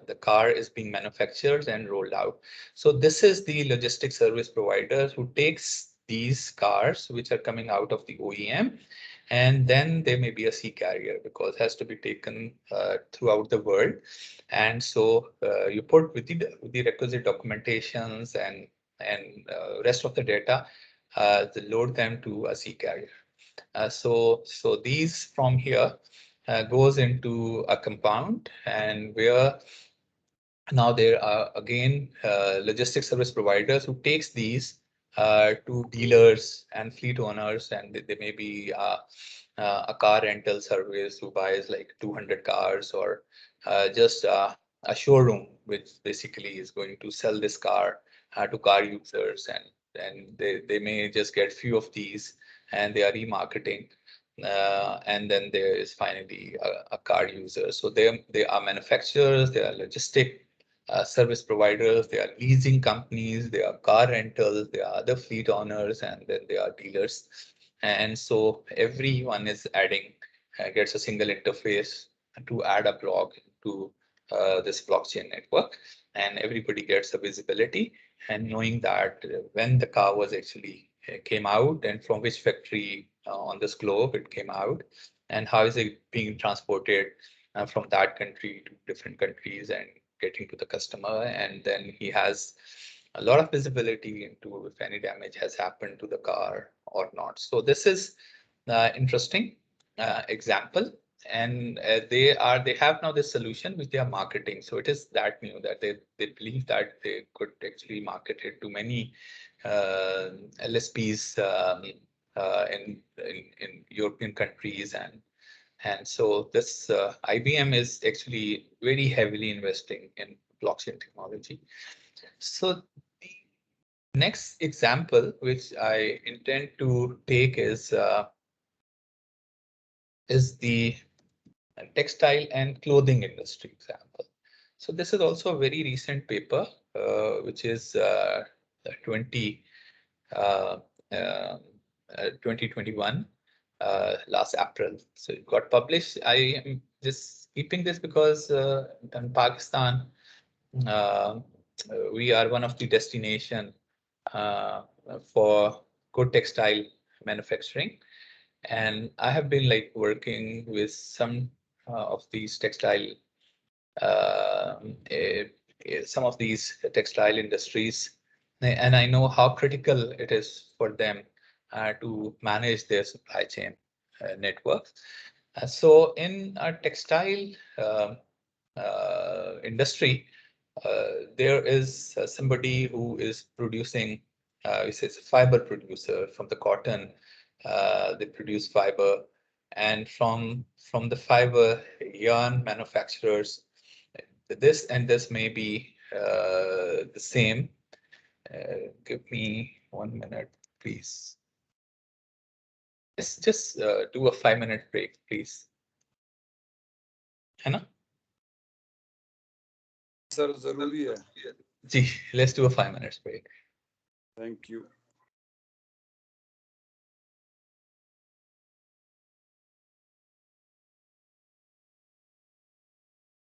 the car is being manufactured and rolled out. So this is the logistics service provider who takes these cars, which are coming out of the OEM, and then there may be a sea carrier because it has to be taken throughout the world. And so you put with the requisite documentations and rest of the data, load them to a sea carrier. So these from here goes into a compound, and where now there are again logistics service providers who takes these to dealers and fleet owners, and they may be a car rental service who buys like 200 cars, or just a showroom which basically is going to sell this car to car users, and they may just get few of these and they are remarketing. And then there is finally a car user. So they are manufacturers, they are logistic service providers, they are leasing companies, they are car rentals, they are other fleet owners, and then they are dealers. And so everyone is adding, gets a single interface to add a block to this blockchain network, and everybody gets a visibility and knowing that when the car was actually came out and from which factory on this globe it came out, and how is it being transported from that country to different countries and getting to the customer. And then he has a lot of visibility into if any damage has happened to the car or not. So this is interesting example. And they have now this solution which they are marketing. So it is that new that they believe that they could actually market it to many LSPs in European countries, and so this IBM is actually very heavily investing in blockchain technology. So the next example which I intend to take is the textile and clothing industry example. So this is also a very recent paper, which is 2021, last April. So it got published. I am just keeping this because in Pakistan, we are one of the destination for good textile manufacturing. And I have been like working with some of these textile, some of these textile industries, and I know how critical it is for them to manage their supply chain networks. So in a textile industry, there is somebody who is producing, it's a fiber producer from the cotton. They produce fiber, and from the fiber, yarn manufacturers, this and this may be the same. Give me 1 minute, please. Let's just do a 5-minute break, please. है ना?
Sir जरूरी है.
जी, let's do a 5 minutes break.
Thank you.